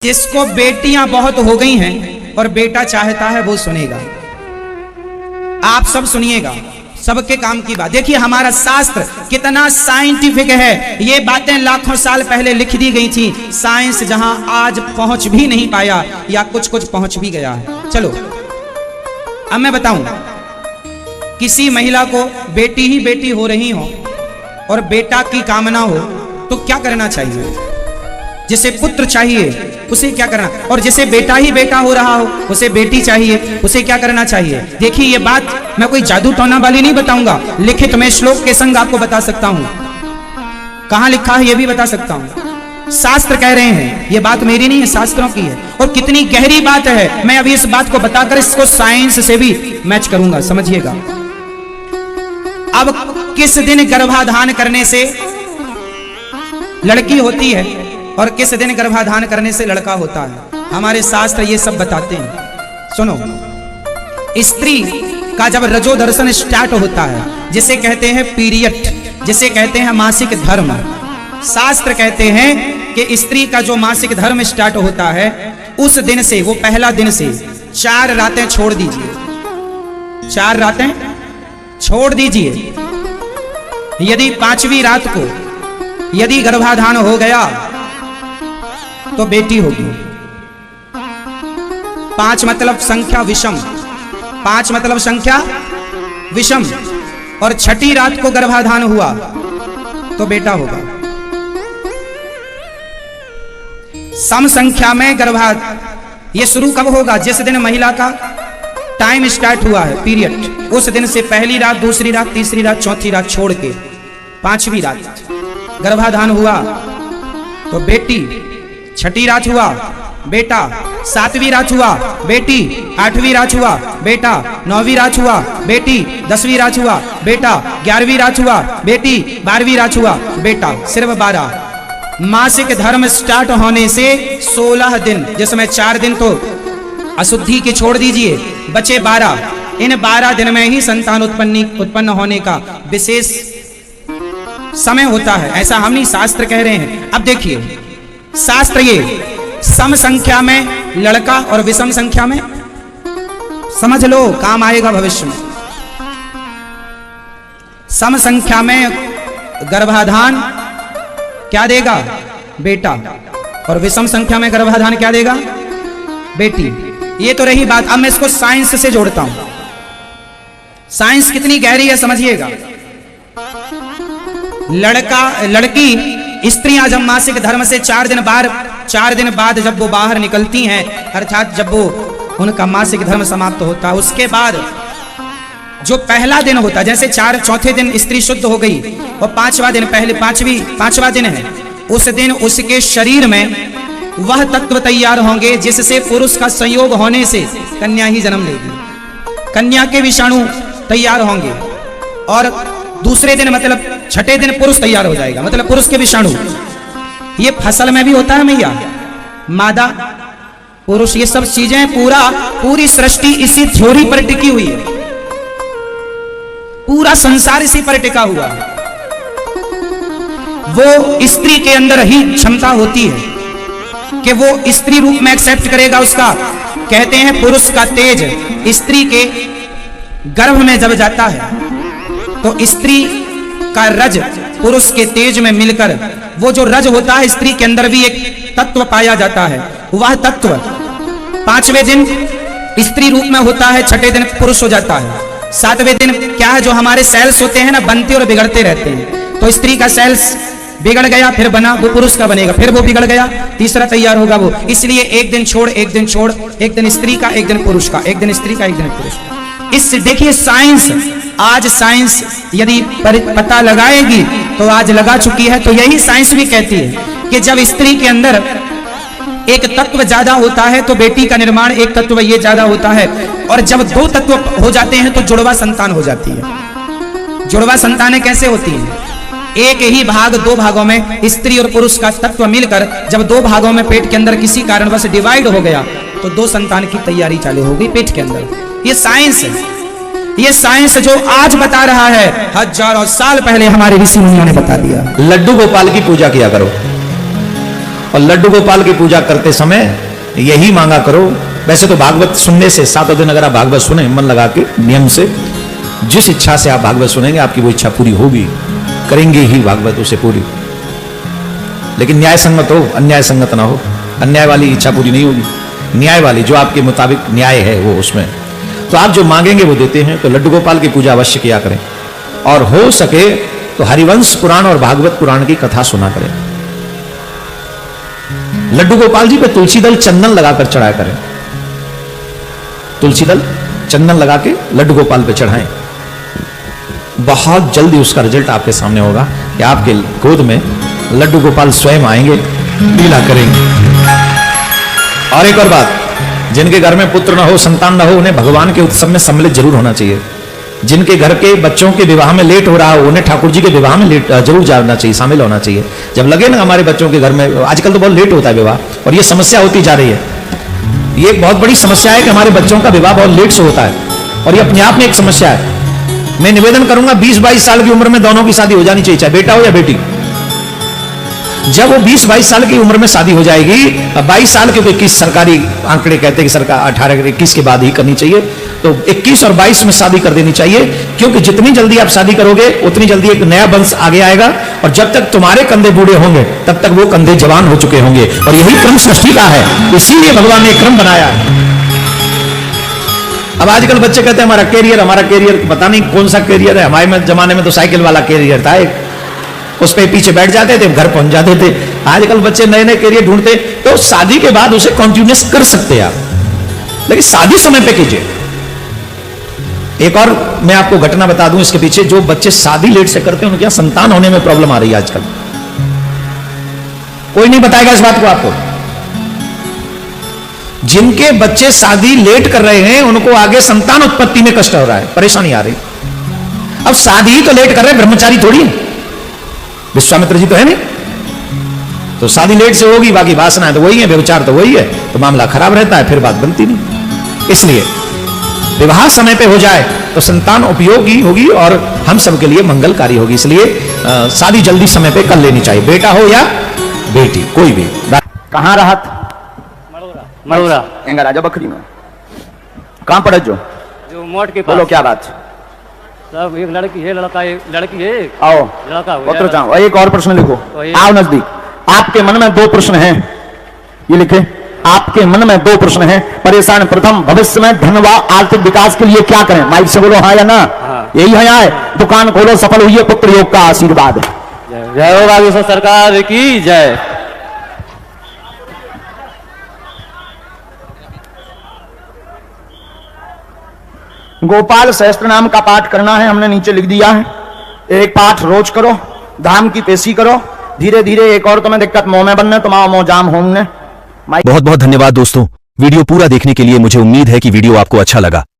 जिसको बेटियां बहुत हो गई हैं और बेटा चाहता है वो सुनेगा। आप सब सुनिएगा, सबके काम की बात। देखिए हमारा शास्त्र कितना साइंटिफिक है। ये बातें लाखों साल पहले लिख दी गई थी। साइंस जहां आज पहुंच भी नहीं पाया या कुछ कुछ पहुंच भी गया है। चलो अब मैं बताऊं, किसी महिला को बेटी ही बेटी हो रही हो और बेटा की कामना हो तो क्या करना चाहिए? जिसे पुत्र चाहिए उसे क्या करना, और जिसे बेटा ही बेटा हो रहा हो उसे बेटी चाहिए, उसे क्या करना चाहिए? देखिए ये बात मैं कोई जादू टोना वाली नहीं बताऊंगा, लिखित मैं श्लोक के संग आपको बता सकता हूं। कहां लिखा है ये भी बता सकता हूं। शास्त्र कह रहे हैं, ये बात मेरी नहीं है, शास्त्रों की है। और कितनी गहरी बात है, मैं अभी इस बात को बताकर इसको साइंस से भी मैच करूंगा, समझिएगा। अब किस दिन गर्भाधान करने से लड़की होती है और किस दिन गर्भाधान करने से लड़का होता है, हमारे शास्त्र ये सब बताते हैं। सुनो, स्त्री का जब रजो दर्शन स्टार्ट होता है, जिसे कहते हैं पीरियड, जिसे कहते हैं मासिक धर्म, शास्त्र कहते हैं कि स्त्री का जो मासिक धर्म स्टार्ट होता है उस दिन से, वो पहला दिन से 4 रातें छोड़ दीजिए, 4 रातें छोड़ दीजिए। यदि 5वीं रात को यदि गर्भाधान हो गया तो बेटी होगी। 5 मतलब संख्या विषम, 5 मतलब संख्या विषम, और 6ठी रात को गर्भाधान हुआ तो बेटा होगा। सम संख्या में ये शुरू कब होगा? जिस दिन महिला का टाइम स्टार्ट हुआ है, पीरियड, उस दिन से पहली रात, दूसरी रात, तीसरी रात, चौथी रात छोड़ के 5वीं रात गर्भाधान हुआ तो बेटी, 6ठी रात हुआ बेटा, 7वीं रात हुआ बेटी, 8वीं रात हुआ बेटा, 9वीं रात हुआ बेटी, 10वीं रात हुआ बेटा, 11वीं रात हुआ बेटी, 12वीं रात हुआ बेटा, सिर्फ 12। मासिक धर्म स्टार्ट होने से 16 दिन, जिसमें 4 दिन तो अशुद्धि के छोड़ दीजिए, बचे 12। इन 12 दिन में ही संतान उत्पन्न होने का विशेष समय होता है। ऐसा हम नहीं, शास्त्र कह रहे हैं। अब देखिए शास्त्र ये सम संख्या में लड़का और विषम संख्या में, समझ लो काम आएगा भविष्य में। सम संख्या में गर्भाधान क्या देगा? बेटा, और विषम संख्या में गर्भाधान क्या देगा? बेटी। ये तो रही बात। अब मैं इसको साइंस से जोड़ता हूं। साइंस कितनी गहरी है समझिएगा। लड़की स्त्रियां जब मासिक धर्म से 4 दिन बाद जब वो बाहर निकलती हैं, अर्थात जब वो उनका मासिक धर्म समाप्त होता है, उसके बाद जो पहला दिन होता है, जैसे चौथे दिन स्त्री शुद्ध हो गई और 5वां दिन, पहले 5वां दिन है, उस दिन उसके शरीर में वह तत्व तैयार होंगे जिससे पुरुष का संयोग होने से कन्या ही जन्म लेगी। कन्या के विषाणु तैयार होंगे और दूसरे दिन मतलब 6ठे दिन पुरुष तैयार हो जाएगा, मतलब पुरुष के विषाणु। ये फसल में भी होता है मैया, मादा पुरुष, ये सब चीजें पूरी सृष्टि इसी थ्योरी पर टिकी हुई है। पूरा संसार इसी पर टिका हुआ है। वो स्त्री के अंदर ही क्षमता होती है कि वो स्त्री रूप में एक्सेप्ट करेगा उसका। कहते हैं पुरुष का तेज स्त्री के गर्भ में जब जाता है तो स्त्री का रज पुरुष के तेज में मिलकर, वो जो रज होता है स्त्री के अंदर भी एक तत्व पाया जाता है। वह तत्व 5वें दिन स्त्री रूप में होता है, 6ठे दिन पुरुष हो जाता है। 7वें दिन क्या है, जो हमारे सेल्स होते हैं ना, बनते और बिगड़ते रहते हैं। तो स्त्री का सेल्स बिगड़ गया, फिर बना, वो पुरुष का बनेगा, फिर वो बिगड़ गया, तीसरा तैयार होगा वो। इसलिए एक दिन छोड़, एक दिन छोड़, एक दिन स्त्री का, एक दिन पुरुष का, एक दिन स्त्री का, एक दिन पुरुष का। इस देखिए साइंस, आज साइंस यदि पता लगाएगी तो आज लगा चुकी है। तो यही साइंस भी कहती है कि जब स्त्री के अंदर एक तत्व ज्यादा होता है तो बेटी का निर्माण एक तत्व ये ज्यादा होता है, और जब 2 तत्व हो जाते हैं तो जुड़वा संतान हो जाती है। जुड़वा संतानें कैसे होती हैं? एक ही भाग 2 भागों में स्त्री और पुरुष का तत्व मिलकर जब 2 भागों में पेट के अंदर किसी कारणवश डिवाइड हो गया तो 2 संतान की तैयारी चालू हो गई पेट के अंदर। ये साइंस है। ये साइंस जो आज बता रहा है, हजारों साल पहले हमारे ऋषि मुनियों ने बता दिया। लड्डू गोपाल की पूजा किया करो। और लड्डू गोपाल की पूजा करते समय यही मांगा करो। वैसे तो भागवत सुनने से 7 दिन अगर आप भागवत सुने मन लगा के नियम से, जिस इच्छा से आप भागवत सुनेंगे आपकी वो इच्छा पूरी होगी, करेंगे ही भागवत उसे पूरी। लेकिन न्याय संगत हो, अन्याय संगत ना हो। अन्याय वाली इच्छा पूरी नहीं होगी, न्याय वाली जो आपके मुताबिक न्याय है वो उसमें। तो आप जो मांगेंगे वो देते हैं। तो लड्डू गोपाल की पूजा अवश्य किया करें, और हो सके तो हरिवंश पुराण और भागवत पुराण की कथा सुना करें। लड्डू गोपाल जी पे तुलसी दल चंदन लगाकर चढ़ाया करें। तुलसी दल चंदन लगा के लड्डू गोपाल पे चढ़ाएं। बहुत जल्दी उसका रिजल्ट आपके सामने होगा कि आपके गोद में लड्डू गोपाल स्वयं आएंगे, लीला करेंगे। और एक और बात, जिनके घर में पुत्र न हो, संतान न हो, उन्हें भगवान के उत्सव में सम्मिलित जरूर होना चाहिए। जिनके घर के बच्चों के विवाह में लेट हो रहा हो, उन्हें ठाकुर जी के विवाह में लेट जरूर जाना चाहिए, शामिल होना चाहिए। जब लगे ना हमारे बच्चों के घर में, आजकल तो बहुत लेट होता है विवाह, और ये समस्या होती जा रही है। ये एक बहुत बड़ी समस्या है कि हमारे बच्चों का विवाह बहुत लेट से होता है, और ये अपने आप में एक समस्या है। मैं निवेदन करूंगा 20-22 साल की उम्र में दोनों की शादी हो जानी चाहिए, चाहे बेटा हो या बेटी। जब वो 20-22 साल की उम्र में शादी हो जाएगी, 22 साल के, 21 सरकारी आंकड़े कहते हैं कि सरकार 18-21 के बाद ही करनी चाहिए, तो 21 और 22 में शादी कर देनी चाहिए। क्योंकि जितनी जल्दी आप शादी करोगे उतनी जल्दी एक नया वंश आगे आएगा, और जब तक तुम्हारे कंधे बूढ़े होंगे तब तक वो कंधे जवान हो चुके होंगे। और यही क्रम सृष्टि का है, इसीलिए भगवान ने क्रम बनाया है। अब आजकल बच्चे कहते हैं हमारा कैरियर, पता नहीं कौन सा कैरियर है। हमारे जमाने में तो साइकिल वाला कैरियर था एक, उस पे पीछे बैठ जाते थे, घर पहुंच जाते थे। आजकल बच्चे नए नए कैरियर ढूंढते, तो शादी के बाद उसे कंटिन्यूस कर सकते हैं आप, लेकिन शादी समय पे कीजिए। एक और मैं आपको घटना बता दूं इसके पीछे, जो बच्चे शादी लेट से करते हैं उनके यहां संतान होने में प्रॉब्लम आ रही है आजकल। कोई नहीं बताएगा इस बात को आपको। जिनके बच्चे शादी लेट कर रहे हैं उनको आगे संतान उत्पत्ति में कष्ट हो रहा है, परेशानी आ रही। अब शादी ही तो लेट कर रहे हैं, ब्रह्मचारी थोड़ी है। विश्वामित्र जी तो है नहीं, तो शादी लेट से होगी, बाकी वासना है तो वही है, व्यभिचार तो वही है, तो मामला खराब रहता है, फिर बात बनती नहीं। इसलिए विवाह समय पे हो जाए तो संतान उपयोगी होगी और हम सबके लिए मंगलकारी होगी। इसलिए शादी जल्दी समय पे कर लेनी चाहिए, बेटा हो या बेटी, कोई भी। कहाँ रहत? मड़ोरा एंगा राजा बकरी में। कहाँ पढ़े जो मोट के बोलो पास क्या बात? सब एक लड़की है, लड़की है, आओ लड़का हो पत्र चाहो। एक और प्रश्न लिखो, तो ये- आओ नजदीक। आपके मन में 2 प्रश्न हैं, ये लिखे। आपके मन में 2 प्रश्न हैं, परेशान। प्रथम, भविष्य में धन व आर्थिक विकास के लिए क्या करें? माइक से बोलो हाँ या ना। हाँ। यही है आए। दुकान खोलो, सफल हुई है, पुत्र योग का आशीर्वाद। जय हो बागेश्वर सरकार की जय। गोपाल सहस्त्र नाम का पाठ करना है, हमने नीचे लिख दिया है। एक पाठ रोज करो, धाम की पेशी करो। धीरे धीरे एक और तुम्हें दिक्कत मोह में बनने, तुम्हारा मोह जाम होने। बहुत बहुत धन्यवाद दोस्तों, वीडियो पूरा देखने के लिए। मुझे उम्मीद है कि वीडियो आपको अच्छा लगा।